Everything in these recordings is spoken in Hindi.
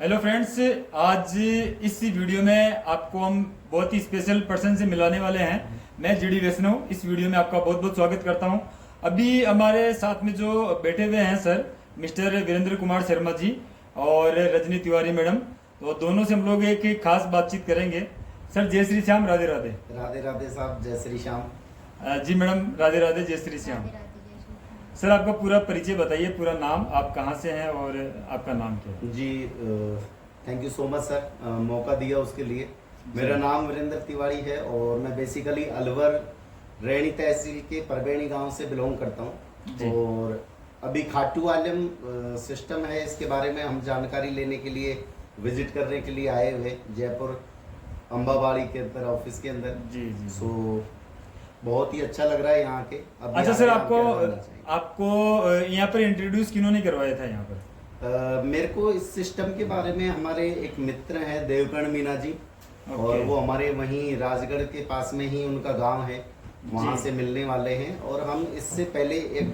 हेलो फ्रेंड्स, आज इस वीडियो में आपको हम बहुत ही स्पेशल पर्सन से मिलाने वाले हैं। मैं जीडी वैष्णव इस वीडियो में आपका बहुत बहुत स्वागत करता हूं। अभी हमारे साथ में जो बैठे हुए हैं सर, मिस्टर वीरेंद्र कुमार शर्मा जी और रजनी तिवारी मैडम, तो दोनों से हम लोग एक खास बातचीत करेंगे। सर जय श्री श्याम, राधे राधे। राधे राधे साहब, जय श्री श्याम। जी मैडम, राधे राधे, जय श्री श्याम। राधे राधे, जय श्री राम। सर आपका पूरा परिचय बताइए, पूरा नाम, आप कहाँ से हैं और आपका नाम क्या है? जी thank you so much sir, मौका दिया उसके लिए। मेरा नाम वीरेंद्र तिवारी है और मैं बेसिकली अलवर रैणी तहसील के परबेणी गांव से बिलोंग करता जी। हूं। और अभी खाटू आलम सिस्टम है, इसके बारे में हम जानकारी लेने के लिए विजिट करने के लिए आए हुए जयपुर अम्बाबाड़ी के अंदर, ऑफिस के अंदर। जी जी। सो बहुत ही अच्छा लग रहा है यहाँ के। अभी अच्छा सर, आगे आपको हम क्या जानना चाहेंगे? आपको यहाँ पर इंट्रोड्यूस किन्होंने करवाया था यहाँ पर? मेरे को इस सिस्टम के बारे में हमारे एक मित्र हैं देवकर्ण मीना जी, और ओके। वो हमारे वहीं राजगढ़ के पास में ही उनका गांव है, वहां जी। से मिलने वाले हैं। और हम इससे पहले एक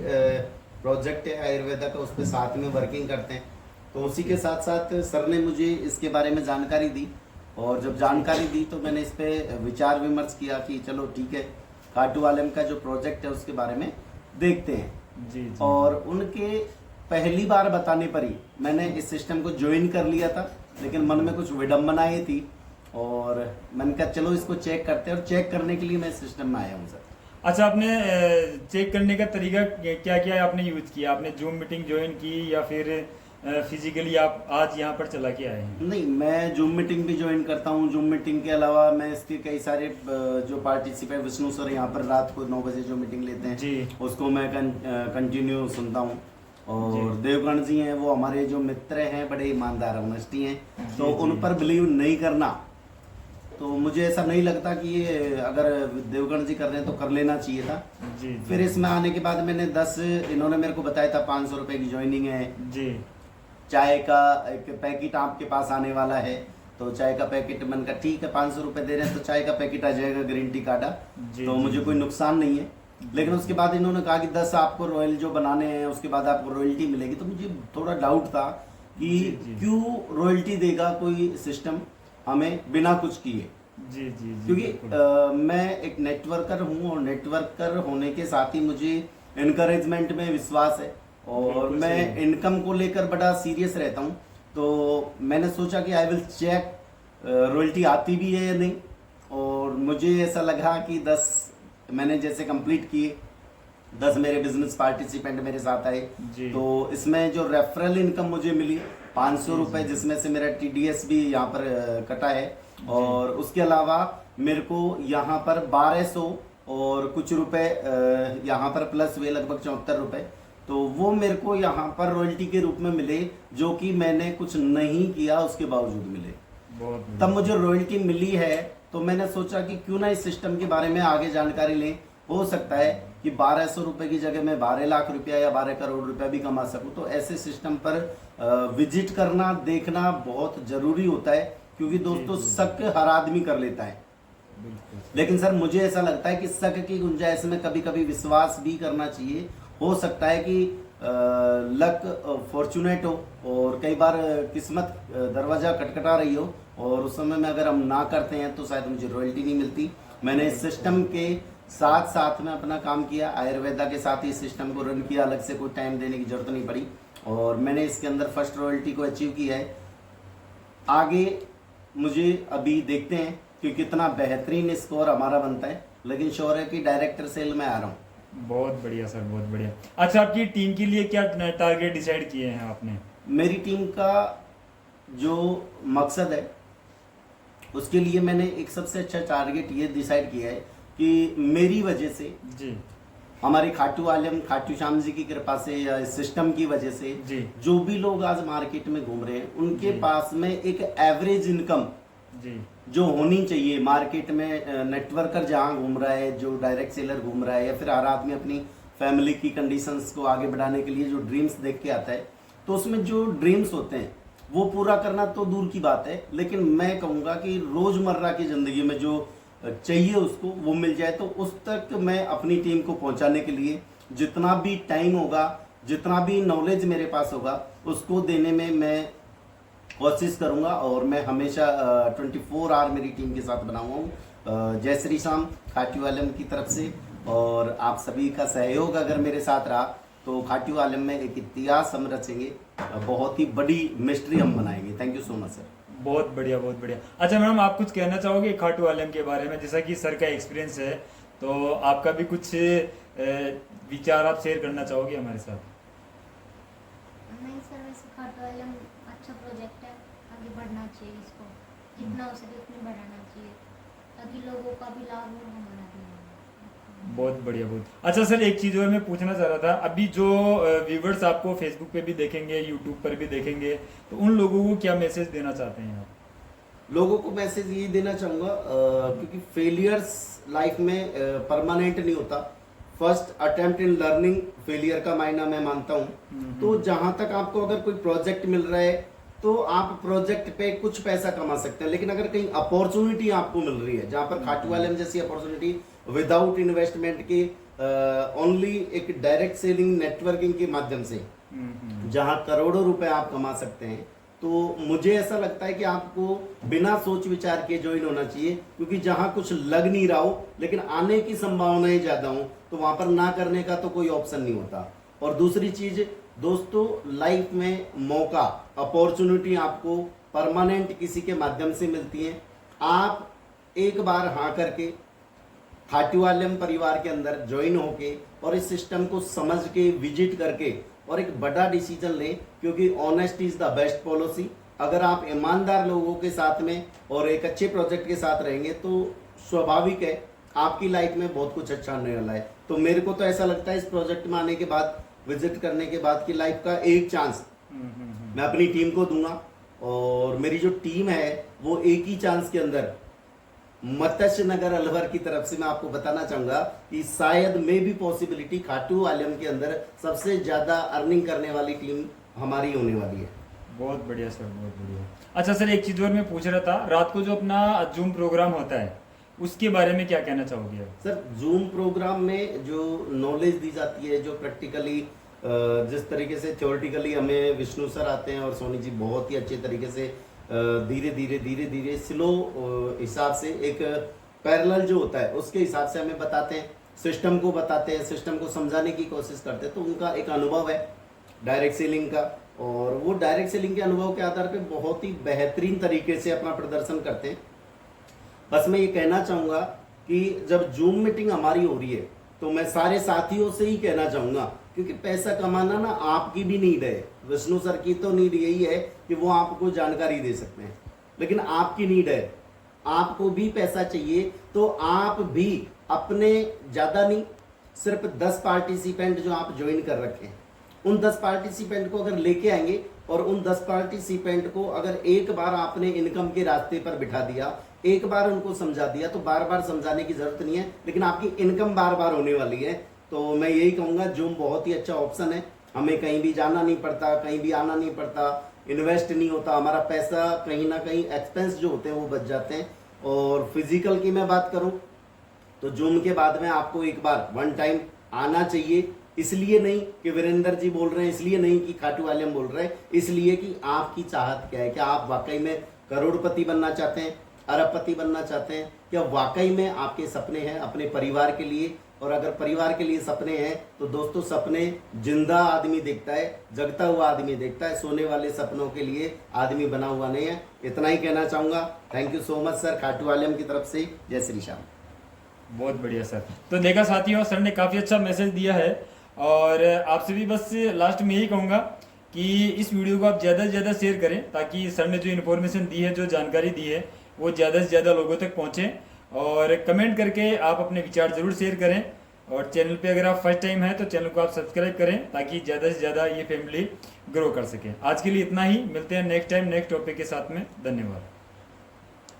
प्रोजेक्ट है आयुर्वेदा का, उस पर साथ में वर्किंग करते हैं। तो उसी के साथ साथ सर ने मुझे इसके बारे में जानकारी दी, और जब जानकारी दी तो मैंने इस पे विचार विमर्श किया कि चलो ठीक है, खाटू आलम का जो प्रोजेक्ट है उसके बारे में देखते हैं। जी जी। और उनके पहली बार बताने पर ही मैंने इस सिस्टम को ज्वाइन कर लिया था, लेकिन मन में कुछ विडम्बनाएं थी और मैंने कहा चलो इसको चेक करते हैं, और चेक करने के लिए मैं इस सिस्टम में आया हूँ सर। अच्छा, आपने चेक करने का तरीका क्या क्या आपने यूज किया? आपने जूम मीटिंग ज्वाइन की या फिर फिजिकली आप आज यहाँ पर चला के आए हैं? नहीं, मैं जूम मीटिंग भी ज्वाइन करता हूँ। जूम मीटिंग के अलावा मैं इसके कई सारे जो पार्टिसिपेंट, विष्णु सर यहाँ पर रात को 9 बजे जो मीटिंग लेते हैं जी। उसको मैं कंटिन्यू सुनता हूँ। और जी। देवगण जी हैं, वो हमारे जो मित्र हैं, बड़े ईमानदार ऑनेस्टी हैं, तो जी, उन जी। पर बिलीव नहीं करना, तो मुझे ऐसा नहीं लगता कि ये अगर देवगण जी कर रहे हैं तो कर लेना चाहिए था। जी फिर इसमें आने के बाद मैंने 10, इन्होंने मेरे को बताया था 500 रुपए की ज्वाइनिंग है। जी। चाय का एक पैकेट आपके पास आने वाला है, तो चाय का पैकेट मैंने कहा ठीक है, 500 रुपए दे रहे हैं तो चाय का पैकेट आ जाएगा, ग्रीन टी काटा, जी, तो जी, मुझे जी। कोई नुकसान नहीं है। लेकिन उसके बाद इन्होंने कहा कि 10 आपको रॉयल जो बनाने हैं उसके बाद आपको रॉयल्टी मिलेगी। तो मुझे थोड़ा डाउट था कि जी, जी। क्यों रॉयल्टी देगा कोई सिस्टम हमें बिना कुछ किए। जी जी जी। क्योंकि बिल्कुल। मैं एक नेटवर्कर हूँ, और नेटवर्कर होने के साथ ही मुझे इनकरेजमेंट में विश्वास है, और बिल्कुल मैं सही। इनकम को लेकर बड़ा सीरियस रहता हूँ। तो मैंने सोचा कि आई विल चेक रॉयल्टी आती भी है या नहीं, और मुझे ऐसा लगा कि 10 मैंने जैसे कंप्लीट किए, 10 मेरे बिजनेस पार्टिसिपेंट मेरे साथ आए, जी। तो इसमें जो रेफरल इनकम मुझे मिली 500 जी, रुपए, जी। जिसमें से मेरा टीडीएस भी यहाँ पर कटा है। और उसके अलावा मेरे को यहाँ पर 1200 और कुछ रुपए यहाँ पर प्लस हुए, लगभग 74 रुपए, तो वो मेरे को यहाँ पर रॉयल्टी के रूप में मिले, जो कि मैंने कुछ नहीं किया उसके बावजूद मिले। बहुत तब बढ़िया। मुझे रॉयल्टी मिली है, तो मैंने सोचा कि क्यों ना इस सिस्टम के बारे में आगे जानकारी लें। हो सकता है कि 1200 रुपए की जगह मैं 12 लाख रुपया या 12 करोड़ रुपया भी कमा सकूं। तो ऐसे सिस्टम पर विजिट करना, देखना बहुत जरूरी होता है, क्योंकि दोस्तों जी, जी। शक हर आदमी कर लेता है। बिल्कुल। लेकिन सर मुझे ऐसा लगता है कि शक की गुंजाइश में कभी कभी विश्वास भी करना चाहिए। हो सकता है कि लक फॉर्चुनेट हो, और कई बार किस्मत दरवाजा खटखटा रही हो, और उस समय में अगर हम ना करते हैं तो शायद मुझे रॉयल्टी नहीं मिलती। मैंने इस सिस्टम के साथ साथ में अपना काम किया, आयुर्वेदा के साथ ही सिस्टम को रन किया, अलग से कोई टाइम देने की जरूरत नहीं पड़ी, और मैंने इसके अंदर फर्स्ट रॉयल्टी को अचीव किया है। आगे मुझे अभी देखते हैं कि कितना बेहतरीन स्कोर हमारा बनता है, लेकिन श्योर है कि डायरेक्टर सेल में आ रहा हूँ। बहुत बढ़िया सर, बहुत बढ़िया। अच्छा, आपकी टीम के लिए क्या टारगेट डिसाइड किए हैं आपने? मेरी टीम का जो मकसद है उसके लिए मैंने एक सबसे अच्छा टारगेट ये डिसाइड किया है कि मेरी वजह से, जी हमारे खाटू आलम, खाटू श्याम जी की कृपा से, या इस सिस्टम की वजह से, जी जो भी लोग आज मार्केट में घूम रहे हैं उनके जी। पास में एक एवरेज इनकम जी जो होनी चाहिए मार्केट में। नेटवर्कर जहां घूम रहा है, जो डायरेक्ट सेलर घूम रहा है, या फिर हर आदमी अपनी फैमिली की कंडीशंस को आगे बढ़ाने के लिए जो ड्रीम्स देख के आता है, तो उसमें जो ड्रीम्स होते हैं वो पूरा करना तो दूर की बात है, लेकिन मैं कहूँगा कि रोजमर्रा की जिंदगी में जो चाहिए उसको वो मिल जाए। तो उस तक मैं अपनी टीम को पहुंचाने के लिए जितना भी टाइम होगा, जितना भी नॉलेज मेरे पास होगा, उसको देने में मैं कोशिश करूंगा और मैं हमेशा 24 आवर मेरी टीम के साथ बना हुआ हूँ। जय श्री श्याम खाटू आलम की तरफ से, और आप सभी का सहयोग अगर मेरे साथ रहा तो खाटू आलम में एक इतिहास हम रचेंगे, बहुत ही बड़ी मिस्ट्री हम बनाएंगे। Thank you so much sir. बहुत बढ़िया, बहुत बढ़िया। अच्छा मैडम, आप कुछ कहना चाहोगे खाटू आलम के बारे में? जैसा कि सर का एक्सपीरियंस है, तो आपका भी कुछ विचार आप शेयर करना चाहोगे हमारे साथ? नहीं सर, वैसे खाटू आलम अच्छा प्रोजेक्ट है, आगे बढ़ना चाहिए, इसको जितना हो सके उतना बढ़ाना चाहिए ताकि लोगों का भी लाभ हो, हमारा भी लाभ हो। बहुत बढ़िया, बहुत अच्छा। सर एक चीज़ और मैं पूछना चाह रहा था, अभी जो व्यूवर्स आपको फेसबुक पे भी देखेंगे, यूट्यूब पर भी देखेंगे, तो उन लोगों को क्या मैसेज देना चाहते हैं आप? लोगों को मैसेज ये देना चाहूँगा, क्योंकि फेलियर्स लाइफ में परमानेंट नहीं होता। First attempt in learning failure का मायना मैं मानता हूँ। तो जहाँ तक आपको अगर कोई प्रोजेक्ट मिल रहा है तो आप प्रोजेक्ट पे कुछ पैसा कमा सकते हैं, लेकिन अगर कहीं अपॉर्चुनिटी आपको मिल रही है, जहाँ पर खाटू आलम जैसी अपॉर्चुनिटी विदाउट इन्वेस्टमेंट के ओनली एक डायरेक्ट सेलिंग नेटवर्किंग के माध्यम से जहाँ करोड़ों रुपए आप कमा सकते हैं, तो मुझे ऐसा लगता है कि आपको बिना सोच विचार के ज्वाइन होना चाहिए। क्योंकि जहां कुछ लग नहीं रहा हो लेकिन आने की संभावनाएं ज्यादा हो, तो वहां पर ना करने का तो कोई ऑप्शन नहीं होता। और दूसरी चीज दोस्तों, लाइफ में मौका, अपॉर्चुनिटी आपको परमानेंट किसी के माध्यम से मिलती है। आप एक बार हाँ करके खाटू आलम परिवार के अंदर ज्वाइन होके और इस सिस्टम को समझ के विजिट करके और एक बड़ा डिसीजन लें, क्योंकि honesty is the best policy. अगर आप ईमानदार लोगों के साथ में और एक अच्छे प्रोजेक्ट के साथ रहेंगे तो स्वाभाविक है आपकी लाइफ में बहुत कुछ अच्छा आने वाला है। तो मेरे को तो ऐसा लगता है इस प्रोजेक्ट में आने के बाद, विजिट करने के बाद, की लाइफ का एक चांस मैं अपनी टीम को दूंगा। और मेरी जो टीम है वो एक ही चांस के अंदर मत्स्य नगर अलवर की तरफ से मैं आपको बताना चाहूंगा कि शायद मे भी पॉसिबिलिटी खाटू आलम के अंदर सबसे ज्यादा अर्निंग करने वाली टीम हमारी होने वाली है। बहुत बढ़िया सर, बहुत बढ़िया। अच्छा सर एक चीज़ और मैं पूछ रहा था, रात को जो अपना जूम प्रोग्राम होता है उसके बारे में क्या कहना चाहोगे आप? सर जूम प्रोग्राम में जो नॉलेज दी जाती है, जो प्रैक्टिकली जिस तरीके से थ्योरेटिकली हमें विष्णु सर आते हैं और सोनी जी बहुत ही अच्छे तरीके से धीरे धीरे स्लो हिसाब से एक पैरेलल जो होता है उसके हिसाब से हमें बताते हैं, सिस्टम को बताते हैं, सिस्टम को समझाने की कोशिश करते हैं। तो उनका एक अनुभव है डायरेक्ट सेलिंग का, और वो डायरेक्ट सेलिंग के अनुभव के आधार पे बहुत ही बेहतरीन तरीके से अपना प्रदर्शन करते हैं। बस मैं ये कहना चाहूँगा कि जब जूम मीटिंग हमारी हो रही है तो मैं सारे साथियों से ही कहना चाहूँगा, क्योंकि पैसा कमाना ना आपकी भी नीड है, विष्णु सर की तो नीड यही है कि वो आपको जानकारी दे सकते हैं, लेकिन आपकी नीड है, आपको भी पैसा चाहिए। तो आप भी अपने ज़्यादा नहीं, सिर्फ 10 पार्टिसिपेंट जो आप ज्वाइन कर रखे हैं, उन 10 पार्टिसिपेंट को अगर लेके आएंगे और उन 10 पार्टिसिपेंट को अगर एक बार आपने इनकम के रास्ते पर बिठा दिया, एक बार उनको समझा दिया, तो बार बार समझाने की जरूरत नहीं है, लेकिन आपकी इनकम बार बार होने वाली है। तो मैं यही कहूँगा जूम बहुत ही अच्छा ऑप्शन है, हमें कहीं भी जाना नहीं पड़ता, कहीं भी आना नहीं पड़ता, इन्वेस्ट नहीं होता, हमारा पैसा कहीं ना कहीं एक्सपेंस जो होते हैं वो बच जाते हैं। और फिजिकल की मैं बात करूँ तो जूम के बाद में आपको एक बार वन टाइम आना चाहिए, इसलिए नहीं कि वीरेंद्र जी बोल रहे हैं, इसलिए नहीं कि खाटू आलम बोल रहे हैं, इसलिए कि आपकी चाहत क्या है, क्या आप वाकई में करोड़पति बनना चाहते हैं, अरबपति बनना चाहते हैं, क्या वाकई में आपके सपने हैं अपने परिवार के लिए? और अगर परिवार के लिए सपने हैं तो दोस्तों सपने जिंदा आदमी देखता है, जगता हुआ आदमी देखता है, सोने वाले सपनों के लिए आदमी बना हुआ नहीं है। इतना ही कहना चाहूंगा। Thank you so much sir, Khatu Alam की तरफ से जय श्री श्याम। बहुत बढ़िया सर। तो देखा साथियों, सर ने काफ़ी अच्छा मैसेज दिया है, और आपसे भी बस लास्ट में यही कहूँगा कि इस वीडियो को आप ज़्यादा से ज़्यादा शेयर करें, ताकि सर ने जो इन्फॉर्मेशन दी है, जो जानकारी दी है, वो ज़्यादा से ज़्यादा लोगों तक पहुँचे। और कमेंट करके आप अपने विचार ज़रूर शेयर करें, और चैनल पे अगर आप फर्स्ट टाइम हैं तो चैनल को आप सब्सक्राइब करें, ताकि ज़्यादा से ज़्यादा ये फैमिली ग्रो कर सके। आज के लिए इतना ही, मिलते हैं नेक्स्ट टाइम नेक्स्ट टॉपिक के साथ में। धन्यवाद।